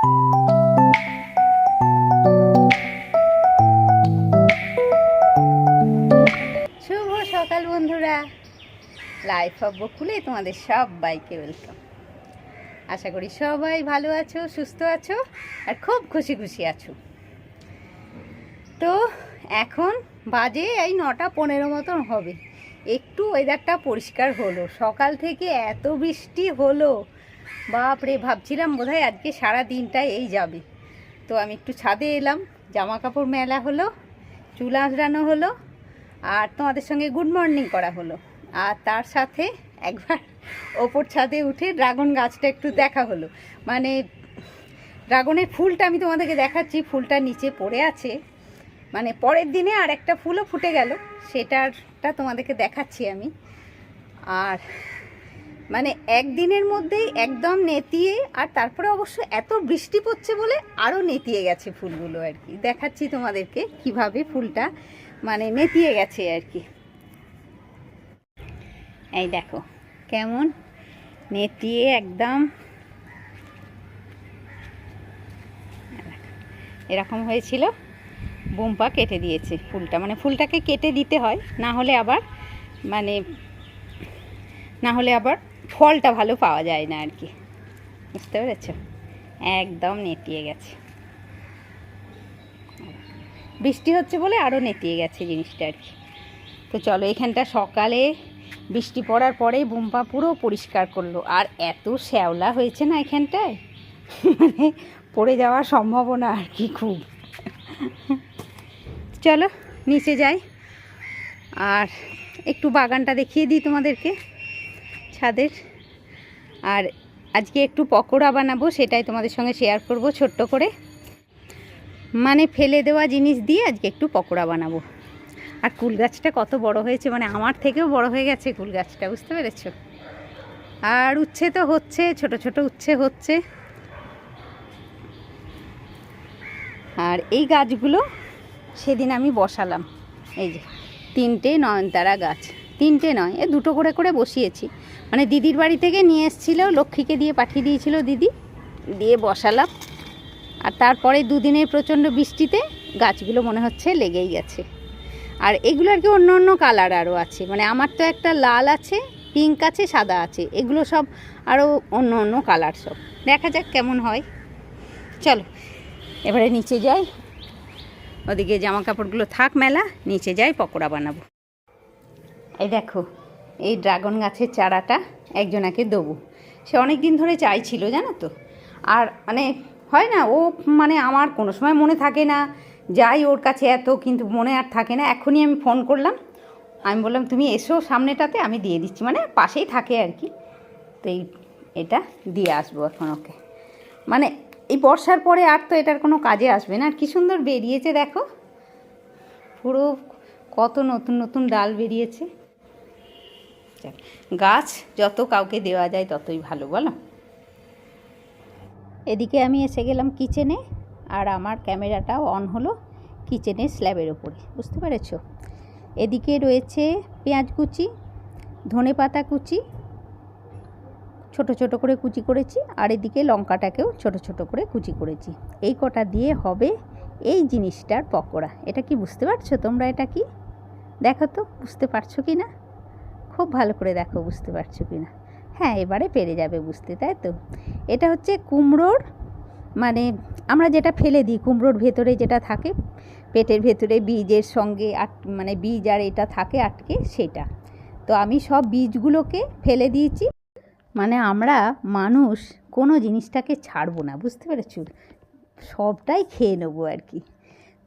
শুভ সকাল বন্ধুরা, life of বকুলে তোমাদের সবাইকে ওয়েলকাম। আশা করি সবাই ভালো আছো, সুস্থ আছো আর খুব খুশি খুশি আছো। তো এখন বাজে এই 9:15 মতন হবে। একটু ওয়েদারটা পরিষ্কার হলো, সকাল থেকে এত বৃষ্টি হলো বাপরে, ভাবছিলাম বোধহয় আজকে সারা দিনটাই এই যাবে। তো আমি একটু ছাদে এলাম, জামা কাপড় মেলা হলো, চুল আঁচড়ানো হলো, আর তোমাদের সঙ্গে গুড মর্নিং করা হলো। আর তার সাথে একবার ওপর ছাদে উঠে ড্রাগন গাছটা একটু দেখা হলো। মানে ড্রাগনের ফুলটা আমি তোমাদেরকে দেখাচ্ছি, ফুলটা নিচে পড়ে আছে। মানে পরের দিনে আর একটা ফুলও ফুটে গেল, সেটাটা তোমাদেরকে দেখাচ্ছি আমি। আর মানে একদিনের মধ্যেই একদম নেতিয়ে, আর তারপরে অবশ্য এত বৃষ্টি পড়ছে বলে আরও নেতিয়ে গেছে ফুলগুলো আর কি। দেখাচ্ছি তোমাদেরকে কিভাবে ফুলটা মানে নেতিয়ে গেছে আর কি। এই দেখো কেমন নেতিয়ে একদম এরকম হয়েছিল। বুম্পা কেটে দিয়েছে ফুলটা, মানে ফুলটাকে কেটে দিতে হয়, না হলে আবার ফলটা ভালো পাওয়া যায় না আর কি, বুঝতে পেরেছ? একদম নেতিয়ে গেছে, বৃষ্টি হচ্ছে বলে আরও নেতিয়ে গেছে জিনিসটা আর কি। তো চলো, এখানটা সকালে বৃষ্টি পড়ার পরেই বুম্পা পুরো পরিষ্কার করলো। আর এত শ্যাওলা হয়েছে না এখানটায়, মানে পড়ে যাওয়ার সম্ভাবনা আর কি খুব। চলো নিচে যাই আর একটু বাগানটা দেখিয়ে দিই তোমাদেরকে ছাদের। আর আজকে একটু পকোড়া বানাবো, সেটাই তোমাদের সঙ্গে শেয়ার করব ছোট্ট করে। মানে ফেলে দেওয়া জিনিস দিয়ে আজকে একটু পকোড়া বানাবো। আর কুল গাছটা কত বড় হয়েছে, মানে আমার থেকেও বড় হয়ে গেছে কুল গাছটা, বুঝতে পেরেছ? আর উচ্ছে তো হচ্ছে, ছোট ছোট উচ্ছে হচ্ছে। আর এই গাছগুলো সেদিন আমি বসালাম, এই যে 3টে নয়নতারা গাছ, 3টে নয়, 2টো করে করে বসিয়েছি। মানে দিদির বাড়ি থেকে নিয়ে এসেছিলো, লক্ষ্মীকে দিয়ে পাঠিয়ে দিয়েছিল দিদি, দিয়ে বসালাম। আর তারপরে 2 দিনের প্রচণ্ড বৃষ্টিতে গাছগুলো মনে হচ্ছে লেগেই গেছে। আর এগুলো আর কি অন্য অন্য কালার আরও আছে, মানে আমার তো একটা লাল আছে, পিঙ্ক আছে, সাদা আছে, এগুলো সব আরও অন্য অন্য কালার সব। দেখা যাক কেমন হয়। চলো এবারে নিচে যাই, ওদিকে জামা কাপড়গুলো থাক মেলা, নিচে যাই পকোড়া বানাবো। এই দেখো, এই ড্রাগন গাছের চারাটা একজনাকে দেবো, সে অনেক দিন ধরে চাইছিল জানো তো। আর মানে হয় না, ও মানে আমার কোনো সময় মনে থাকে না, যাই ওর কাছে এত, কিন্তু মনে আর থাকে না। এখনই আমি ফোন করলাম, আমি বললাম তুমি এসো সামনেটাতে, আমি দিয়ে দিচ্ছি, মানে পাশেই থাকে আর কি। তো এটা দিয়ে আসবো এখন ওকে। মানে এই বর্ষার পরে আর তো এটার কোনো কাজে আসবে না। আর কি সুন্দর বেরিয়েছে দেখো, পুরো কত নতুন নতুন ডাল বেরিয়েছে। গাছ যত কাউকে দেওয়া যায় ততই ভালো, বলো? এদিকে আমি এসে গেলাম কিচেনে, আর আমার ক্যামেরাটাও অন হলো কিচেনের স্ল্যাবের ওপরে, বুঝতে পেরেছো? এদিকে রয়েছে পেঁয়াজ কুচি, ধনেপাতা কুচি ছোট ছোট করে কুচি করেছি, আর এদিকে লঙ্কাটাকেও ছোট ছোট করে কুচি করেছি। এই কটা দিয়ে হবে এই জিনিসটার পকোড়া। এটা কি বুঝতে পারছো তোমরা? এটা কি দেখো তো, বুঝতে পারছো কি না? খুব ভালো করে দেখো বুঝতে পারছো কি না। হ্যাঁ, এবারে পেরে যাবে বুঝতে, তাই তো? এটা হচ্ছে কুমড়োর, মানে আমরা যেটা ফেলে দিই, কুমড়োর ভেতরে যেটা থাকে, পেটের ভেতরে বীজের সঙ্গে মানে বীজ আর এটা থাকে আটকে, সেটা। তো আমি সব বীজগুলোকে ফেলে দিয়েছি। মানে আমরা মানুষ কোনো জিনিসটাকে ছাড়বো না, বুঝতে পেরেছ? সবটাই খেয়ে নেবো আর কি।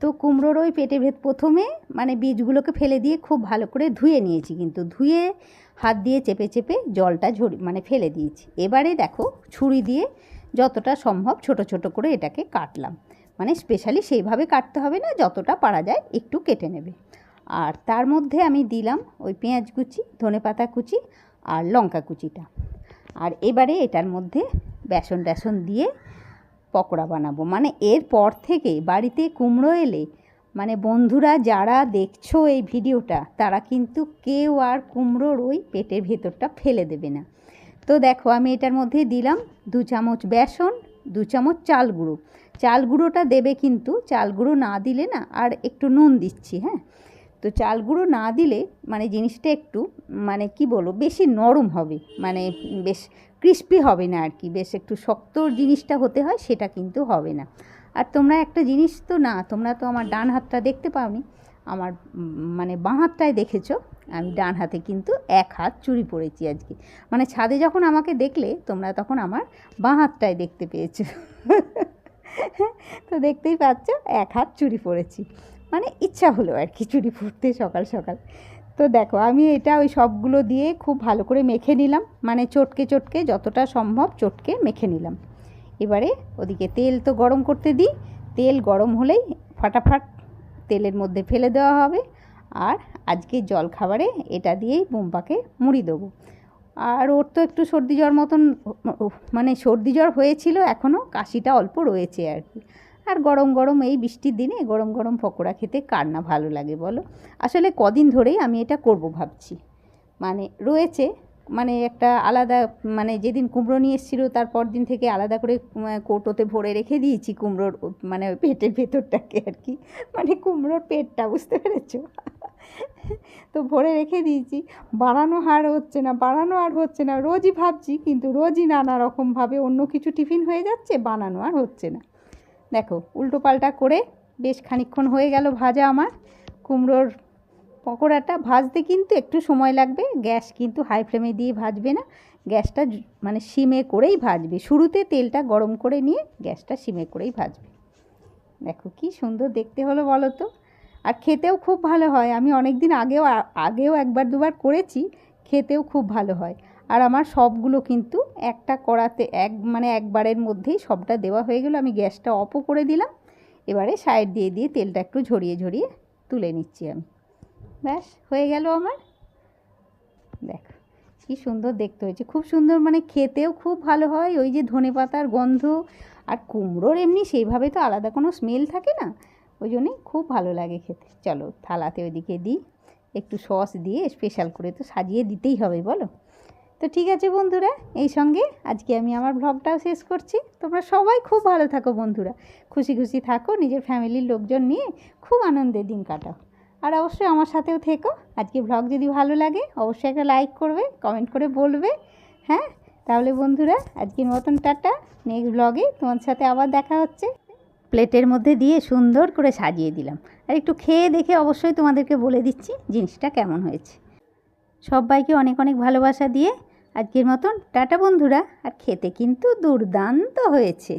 তো কুমড়োর ওই পেটের প্রথমে মানে বীজগুলোকে ফেলে দিয়ে খুব ভালো করে ধুয়ে নিয়েছি, কিন্তু ধুয়ে হাত দিয়ে চেপে চেপে জলটা মানে ফেলে দিয়েছি। এবারে দেখো ছুরি দিয়ে যতটা সম্ভব ছোট ছোট করে এটাকে কাটলাম। মানে স্পেশালি সেইভাবে কাটতে হবে না, যতটা পারা যায় একটু কেটে নেবে। আর তার মধ্যে আমি দিলাম ওই পেঁয়াজ কুচি, ধনেপাতা কুচি আর লঙ্কা কুচিটা। আর এবারে এটার মধ্যে বেসন টেসন দিয়ে পকোড়া বানাবো। মানে এরপর থেকে বাড়িতে কুমড়ো এলে, মানে বন্ধুরা যারা দেখছো এই ভিডিওটা, তারা কিন্তু কেউ আর কুমড়োর ওই পেটের ভেতরটা ফেলে দেবে না। তো দেখো আমি এটার মধ্যে দিলাম 2 চামচ বেসন, 2 চামচ চাল গুঁড়ো। চাল গুঁড়োটা দেবে কিন্তু, চাল গুঁড়ো না দিলে না, আর একটু নুন দিচ্ছি, হ্যাঁ। তো চাল গুঁড়ো না দিলে মানে জিনিসটা একটু মানে কি বলবো, বেশি নরম হবে, মানে বেশ ক্রিস্পি হবে না আর কি, বেশ একটু শক্ত জিনিসটা হতে হয়, সেটা কিন্তু হবে না। আর তোমরা একটা জিনিস তো না, তোমরা তো আমার ডান হাতটা দেখতে পাওনি, আমার মানে বাঁ হাতটায় দেখেছো। আমি ডান হাতে কিন্তু 1 হাত চুড়ি পরেছি আজকে, মানে ছাদে যখন আমাকে দেখলে তোমরা তখন আমার বাঁ হাতটায় দেখতে পেয়েছো। তো দেখতেই পাচ্ছ 1 হাত চুড়ি পরেছি, মানে ইচ্ছা হলো আর কি চুড়ি পরতে সকাল সকাল। তো দেখো আমি এটা ওই সবগুলো দিয়ে খুব ভালো করে মেখে নিলাম, মানে চটকে চটকে যতটা সম্ভব চটকে মেখে নিলাম। এবারে ওদিকে তেল তো গরম করতে দিই, তেল গরম হলেই ফাটাফাট তেলের মধ্যে ফেলে দেওয়া হবে। আর আজকে জলখাবারে এটা দিয়েই বুম্পাকে মুড়ি দেবো। আর ওর তো একটু সর্দি জ্বর মতন, মানে সর্দি জ্বর হয়েছিল, এখনও কাশিটা অল্প রয়েছে আর কি। আর গরম গরম এই বৃষ্টির দিনে গরম গরম পকোড়া খেতে কার না ভালো লাগে বলো। আসলে কদিন ধরেই আমি এটা করব ভাবছি, মানে রয়েছে, মানে একটা আলাদা, মানে যেদিন কুমড়ো নিয়ে এসেছিলো তারপর দিন থেকে আলাদা করে কৌটোতে ভরে রেখে দিয়েছি কুমড়োর, মানে পেটের ভেতরটাকে আর কি, মানে কুমড়োর পেটটা, বুঝতে পেরেছো। তো ভরে রেখে দিয়েছি, বানানো আর হচ্ছে না, রোজই ভাবছি কিন্তু রোজই নানা রকমভাবে অন্য কিছু টিফিন হয়ে যাচ্ছে, বানানো আর হচ্ছে না। দেখো উল্টো পাল্টা করে বেশ খানিকক্ষণ হয়ে গেল ভাজা আমার কুমড়োর পকোড়াটা। ভাজতে কিন্তু একটু সময় লাগবে, গ্যাস কিন্তু হাই ফ্লেমে দিয়ে ভাজবে না, গ্যাসটা মানে সিমে করেই ভাজবে, শুরুতে তেলটা গরম করে নিয়ে গ্যাসটা সিমে করেই ভাজবে। দেখো কি সুন্দর দেখতে হলো বলো তো। আর খেতেও খুব ভালো হয়, আমি অনেক দিন আগেও একবার দুবার করেছি, খেতেও খুব ভালো হয়। আর আমার সবগুলো কিন্তু একটা কড়াতে মানে একবারের মধ্যেই সবটা দেওয়া হয়ে গেল। আমি গ্যাসটা অফও করে দিলাম, এবারে সাইড দিয়ে দিয়ে তেলটা একটু ঝরিয়ে ঝরিয়ে তুলে নিচ্ছি আমি, ব্যাস হয়ে গেল আমার। দেখো কী সুন্দর দেখতে হয়েছে, খুব সুন্দর, মানে খেতেও খুব ভালো হয়, ওই যে ধনেপাতার গন্ধ, আর কুমড়োর এমনি সেইভাবে তো আলাদা কোনো স্মেল থাকে না, ওই জন্যই খুব ভালো লাগে খেতে। চলো থালাতে ওইদিকে দিই, একটু সস দিয়ে স্পেশাল করে তো সাজিয়ে দিতেই হবে বলো। তো ঠিক আছে বন্ধুরা, এই সঙ্গে আজকে আমি আমার ব্লগটাও শেষ করছি। তোমরা সবাই খুব ভালো থাকো বন্ধুরা, খুশি খুশি থাকো, নিজের ফ্যামিলির লোকজন নিয়ে খুব আনন্দের দিন কাটাও। আর অবশ্যই আমার সাথেও থেকো। আজকে ব্লগ যদি ভালো লাগে অবশ্যই একটা লাইক করবে, কমেন্ট করে বলবে, হ্যাঁ। তাহলে বন্ধুরা আজকের মতন টাটা, নেক্সট ব্লগে তোমার সাথে আবার দেখা হচ্ছে। প্লেটের মধ্যে দিয়ে সুন্দর করে সাজিয়ে দিলাম, আর একটু খেয়ে দেখে অবশ্যই তোমাদেরকে বলে দিচ্ছি জিনিসটা কেমন হয়েছে। সবাইকে অনেক অনেক ভালোবাসা দিয়ে আজকের মতন টাটা বন্ধুরা। আর খেতে কিন্তু দুর্দান্ত হয়েছে।